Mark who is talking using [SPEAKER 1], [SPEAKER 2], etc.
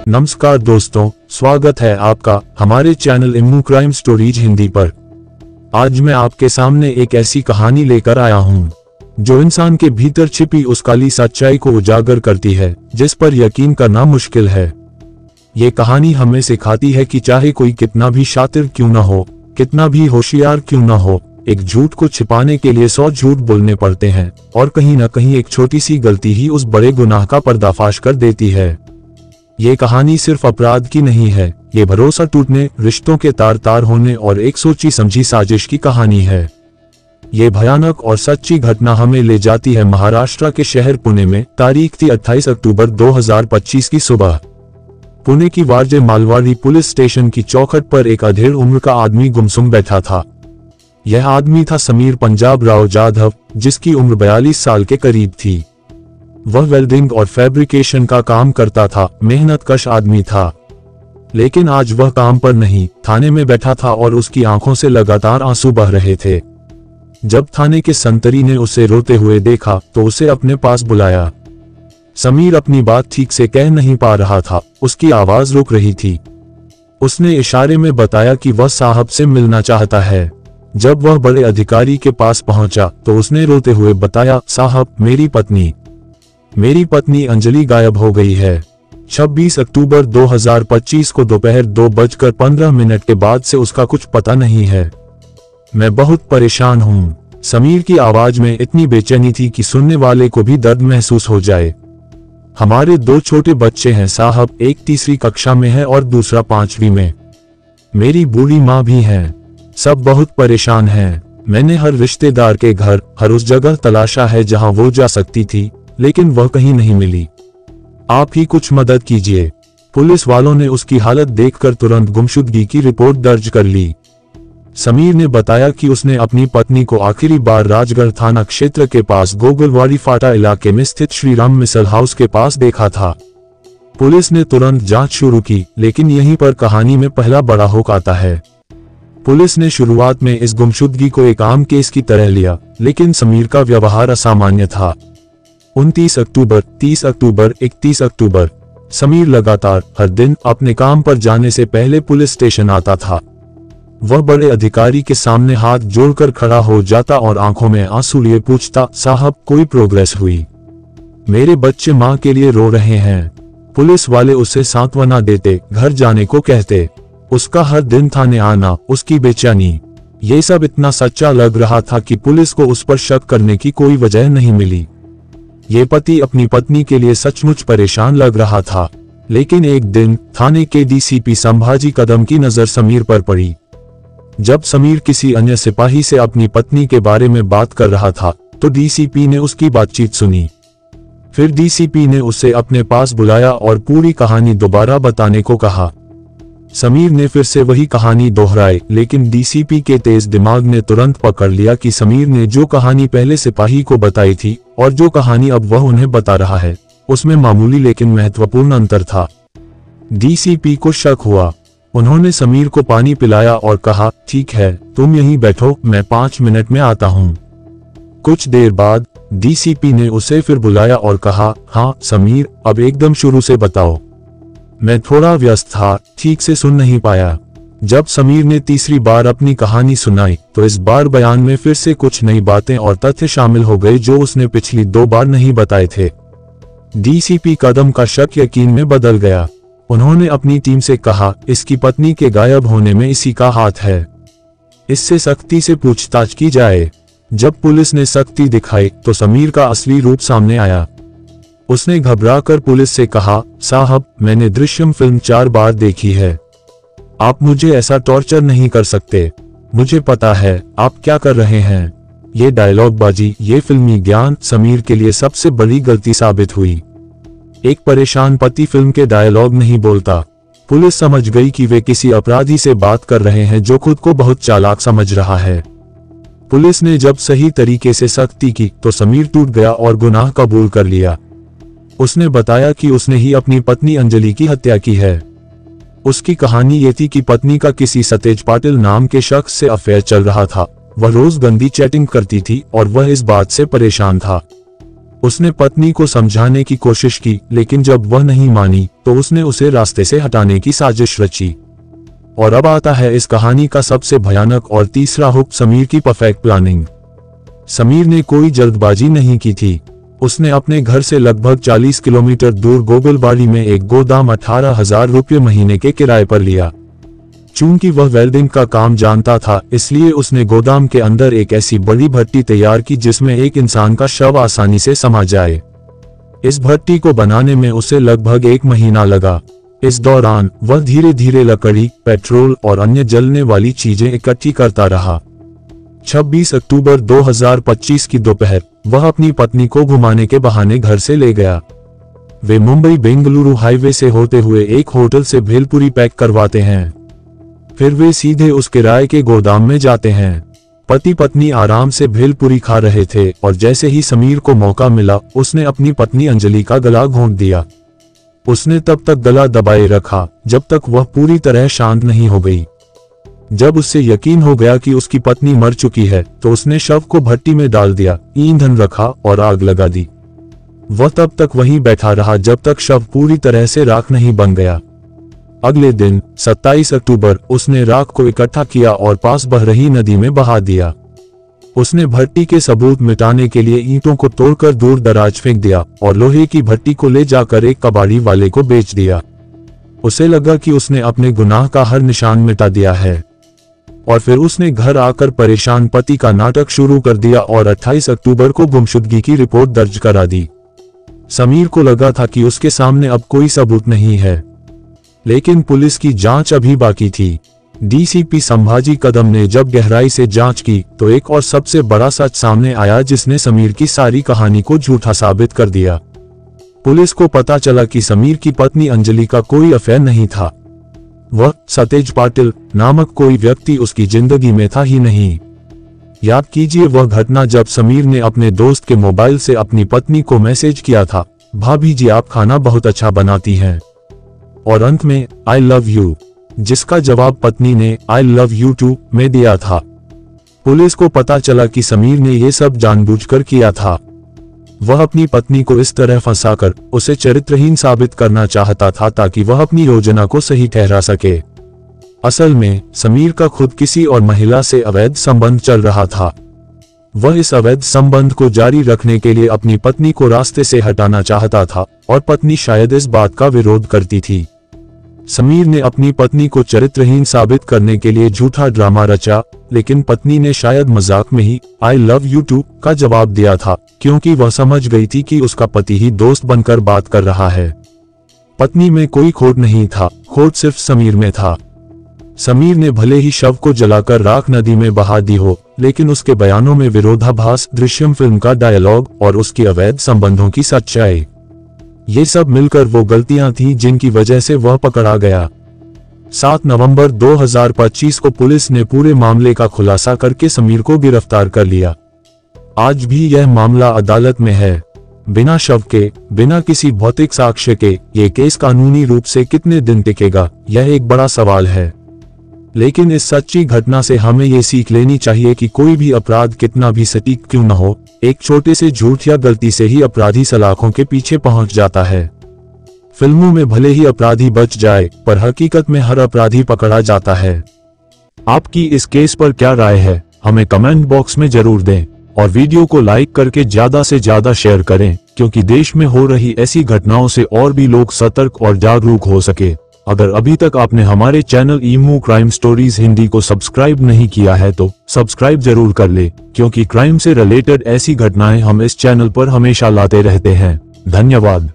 [SPEAKER 1] नमस्कार दोस्तों, स्वागत है आपका हमारे चैनल इम्मू क्राइम स्टोरीज हिंदी पर। आज मैं आपके सामने एक ऐसी कहानी लेकर आया हूँ जो इंसान के भीतर छिपी उस काली सच्चाई को उजागर करती है जिस पर यकीन करना मुश्किल है। ये कहानी हमें सिखाती है कि चाहे कोई कितना भी शातिर क्यों न हो, कितना भी होशियार क्यों न हो, एक झूठ को छिपाने के लिए 100 झूठ बोलने पड़ते हैं और कहीं न कहीं एक छोटी सी गलती ही उस बड़े गुनाह का पर्दाफाश कर देती है। ये कहानी सिर्फ अपराध की नहीं है, ये भरोसा टूटने, रिश्तों के तार तार होने और एक सोची समझी साजिश की कहानी है। ये भयानक और सच्ची घटना हमें ले जाती है महाराष्ट्र के शहर पुणे में। तारीख थी 28 अक्टूबर 2025 की सुबह। पुणे की वारजे मालवाड़ी पुलिस स्टेशन की चौखट पर एक अधेड़ उम्र का आदमी गुमसुम बैठा था। यह आदमी था समीर पंजाब राव जाधव, जिसकी उम्र 42 साल के करीब थी। वह वेल्डिंग और फैब्रिकेशन का काम करता था, मेहनत कश आदमी था। लेकिन आज वह काम पर नहीं, थाने में बैठा था और उसकी आंखों से लगातार आंसू बह रहे थे। जब थाने के संतरी ने उसे रोते हुए देखा तो उसे अपने पास बुलाया। समीर अपनी बात ठीक से कह नहीं पा रहा था, उसकी आवाज रुक रही थी। उसने इशारे में बताया कि वह साहब से मिलना चाहता है। जब वह बड़े अधिकारी के पास पहुंचा तो उसने रोते हुए बताया, साहब मेरी पत्नी अंजलि गायब हो गई है। 26 अक्टूबर 2025 को दोपहर 2:15 के बाद से उसका कुछ पता नहीं है। मैं बहुत परेशान हूँ। समीर की आवाज में इतनी बेचैनी थी कि सुनने वाले को भी दर्द महसूस हो जाए। हमारे 2 छोटे बच्चे हैं साहब, एक 3री कक्षा में है और दूसरा 5वीं में। मेरी बूढ़ी माँ भी है। सब बहुत परेशान हैं। मैंने हर रिश्तेदार के घर, हर उस जगह तलाशा है जहां वो जा सकती थी, लेकिन वह कहीं नहीं मिली। आप ही कुछ मदद कीजिए। पुलिस वालों ने उसकी हालत देखकर तुरंत गुमशुदगी की रिपोर्ट दर्ज कर ली। समीर ने बताया कि उसने अपनी पत्नी को आखिरी बार राजगढ़ थाना क्षेत्र के पास गोगलवाड़ी फाटा इलाके में स्थित श्रीराम मिसल हाउस के पास देखा था। पुलिस ने तुरंत जांच शुरू की, लेकिन यहीं पर कहानी में पहला बड़ा होक आता है। पुलिस ने शुरुआत में इस गुमशुदगी को एक आम केस की तरह लिया, लेकिन समीर का व्यवहार असामान्य था। 29 अक्टूबर, 30 अक्टूबर, 31 अक्टूबर, समीर लगातार हर दिन अपने काम पर जाने से पहले पुलिस स्टेशन आता था। वह बड़े अधिकारी के सामने हाथ जोड़कर खड़ा हो जाता और आंखों में आंसू लिए पूछता, साहब कोई प्रोग्रेस हुई? मेरे बच्चे मां के लिए रो रहे हैं। पुलिस वाले उसे सांत्वना देते, घर जाने को कहते। उसका हर दिन थाने आना, उसकी बेचैनी, ये सब इतना सच्चा लग रहा था कि पुलिस को उस पर शक करने की कोई वजह नहीं मिली। ये पति अपनी पत्नी के लिए सचमुच परेशान लग रहा था। लेकिन एक दिन थाने के डीसीपी संभाजी कदम की नजर समीर पर पड़ी। जब समीर किसी अन्य सिपाही से अपनी पत्नी के बारे में बात कर रहा था तो डीसीपी ने उसकी बातचीत सुनी। फिर डीसीपी ने उसे अपने पास बुलाया और पूरी कहानी दोबारा बताने को कहा। समीर ने फिर से वही कहानी दोहराई, लेकिन डीसीपी के तेज दिमाग ने तुरंत पकड़ लिया कि समीर ने जो कहानी पहले सिपाही को बताई थी और जो कहानी अब वह उन्हें बता रहा है, उसमें मामूली लेकिन महत्वपूर्ण अंतर था। डीसीपी को शक हुआ। उन्होंने समीर को पानी पिलाया और कहा, ठीक है, तुम यहीं बैठो, मैं 5 मिनट में आता हूँ। कुछ देर बाद डीसीपी ने उसे फिर बुलाया और कहा, हाँ समीर, अब एकदम शुरू से बताओ। मैं थोड़ा व्यस्त था, ठीक से सुन नहीं पाया। जब समीर ने 3री बार अपनी कहानी सुनाई तो इस बार बयान में फिर से कुछ नई बातें और तथ्य शामिल हो गए जो उसने पिछली 2 बार नहीं बताए थे। डीसीपी कदम का शक यकीन में बदल गया। उन्होंने अपनी टीम से कहा, इसकी पत्नी के गायब होने में इसी का हाथ है। इससे सख्ती से पूछताछ की जाए। जब पुलिस ने सख्ती दिखाई तो समीर का असली रूप सामने आया। उसने घबराकर पुलिस से कहा, साहब मैंने दृश्यम फिल्म 4 बार देखी है। आप मुझे ऐसा टॉर्चर नहीं कर सकते। मुझे पता है आप क्या कर रहे हैं। ये डायलॉग बाजी, ये फिल्मी ज्ञान समीर के लिए सबसे बड़ी गलती साबित हुई। एक परेशान पति फिल्म के डायलॉग नहीं बोलता। पुलिस समझ गई कि वे किसी अपराधी से बात कर रहे हैं जो खुद को बहुत चालाक समझ रहा है। पुलिस ने जब सही तरीके से सख्ती की तो समीर टूट गया और गुनाह कबूल कर लिया। उसने बताया कि उसने ही अपनी पत्नी अंजलि की हत्या की है। उसकी कहानी ये थी कि पत्नी का किसी सतेज पाटिल नाम के शख्स से अफेयर चल रहा था। वह रोज गंदी चैटिंग करती थी और वह इस बात से परेशान था। उसने पत्नी को समझाने की कोशिश की, लेकिन जब वह नहीं मानी तो उसने उसे रास्ते से हटाने की साजिश रची। और अब आता है इस कहानी का सबसे भयानक और तीसरा हुक, समीर की परफेक्ट प्लानिंग। समीर ने कोई जल्दबाजी नहीं की थी। उसने अपने घर से लगभग 40 किलोमीटर दूर गोगलबाड़ी में एक गोदाम 18,000 रुपये महीने के किराए पर लिया। चूंकि वह वेल्डिंग का काम जानता था, इसलिए उसने गोदाम के अंदर एक ऐसी बड़ी भट्टी तैयार की जिसमें एक इंसान का शव आसानी से समा जाए। इस भट्टी को बनाने में उसे लगभग 1 महीना लगा। इस दौरान वह धीरे धीरे लकड़ी, पेट्रोल और अन्य जलने वाली चीजें इकट्ठी करता रहा। 26 अक्टूबर 2025 की दोपहर वह अपनी पत्नी को घुमाने के बहाने घर से ले गया। वे मुंबई बेंगलुरु हाईवे से होते हुए एक होटल से भेलपुरी पैक करवाते हैं। फिर वे सीधे उस किराए के गोदाम में जाते हैं। पति पत्नी आराम से भेलपुरी खा रहे थे और जैसे ही समीर को मौका मिला, उसने अपनी पत्नी अंजलि का गला घोंट दिया। उसने तब तक गला दबाए रखा जब तक वह पूरी तरह शांत नहीं हो गई। जब उससे यकीन हो गया कि उसकी पत्नी मर चुकी है, तो उसने शव को भट्टी में डाल दिया, ईंधन रखा और आग लगा दी। वह तब तक वहीं बैठा रहा जब तक शव पूरी तरह से राख नहीं बन गया। अगले दिन 27 अक्टूबर उसने राख को इकट्ठा किया और पास बह रही नदी में बहा दिया। उसने भट्टी के सबूत मिटाने के लिए ईंटों को तोड़कर दूर दराज फेंक दिया और लोहे की भट्टी को ले जाकर एक कबाड़ी वाले को बेच दिया। उसे लगा कि उसने अपने गुनाह का हर निशान मिटा दिया है। और फिर उसने घर आकर परेशान पति का नाटक शुरू कर दिया और 28 अक्टूबर को गुमशुदगी की रिपोर्ट दर्ज करा दी। समीर को लगा था कि उसके सामने अब कोई सबूत नहीं है, लेकिन पुलिस की जांच अभी बाकी थी। डीसीपी संभाजी कदम ने जब गहराई से जांच की तो एक और सबसे बड़ा सच सामने आया जिसने समीर की सारी कहानी को झूठा साबित कर दिया। पुलिस को पता चला कि समीर की पत्नी अंजलि का कोई अफेयर नहीं था। वह सतेज पाटिल नामक कोई व्यक्ति उसकी जिंदगी में था ही नहीं। याद कीजिए वह घटना जब समीर ने अपने दोस्त के मोबाइल से अपनी पत्नी को मैसेज किया था, भाभी जी आप खाना बहुत अच्छा बनाती हैं, और अंत में आई लव यू, जिसका जवाब पत्नी ने आई लव यू टू में दिया था। पुलिस को पता चला कि समीर ने यह सब जानबूझकर किया था। वह अपनी पत्नी को इस तरह फंसाकर उसे चरित्रहीन साबित करना चाहता था ताकि वह अपनी योजना को सही ठहरा सके। असल में समीर का खुद किसी और महिला से अवैध संबंध चल रहा था। वह इस अवैध संबंध को जारी रखने के लिए अपनी पत्नी को रास्ते से हटाना चाहता था और पत्नी शायद इस बात का विरोध करती थी। समीर ने अपनी पत्नी को चरित्रहीन साबित करने के लिए झूठा ड्रामा रचा, लेकिन पत्नी ने शायद मजाक में ही आई लव यू टू का जवाब दिया था, क्योंकि वह समझ गई थी कि उसका पति ही दोस्त बनकर बात कर रहा है। पत्नी में कोई खोट नहीं था, खोट सिर्फ समीर में था। समीर ने भले ही शव को जलाकर राख नदी में बहा दी हो, लेकिन उसके बयानों में विरोधाभास, दृश्यम फिल्म का डायलॉग और उसकी अवैध संबंधों की सच्चाई, ये सब मिलकर वो गलतियां थीं जिनकी वजह से वह पकड़ा गया। 7 नवंबर 2025 को पुलिस ने पूरे मामले का खुलासा करके समीर को गिरफ्तार कर लिया। आज भी यह मामला अदालत में है। बिना शव के, बिना किसी भौतिक साक्ष्य के ये केस कानूनी रूप से कितने दिन टिकेगा, यह एक बड़ा सवाल है। लेकिन इस सच्ची घटना से हमें ये सीख लेनी चाहिए कि कोई भी अपराध कितना भी सटीक क्यों न हो, एक छोटे से झूठ या गलती से ही अपराधी सलाखों के पीछे पहुंच जाता है। फिल्मों में भले ही अपराधी बच जाए, पर हकीकत में हर अपराधी पकड़ा जाता है। आपकी इस केस पर क्या राय है, हमें कमेंट बॉक्स में जरूर दें और वीडियो को लाइक करके ज्यादा से ज्यादा शेयर करें, क्योंकि देश में हो रही ऐसी घटनाओं से और भी लोग सतर्क और जागरूक हो सके। अगर अभी तक आपने हमारे channel emu crime stories Hindi को सब्सक्राइब नहीं किया है तो सब्सक्राइब जरूर कर ले, क्योंकि क्राइम से रिलेटेड ऐसी घटनाएं हम इस चैनल पर हमेशा लाते रहते हैं। धन्यवाद।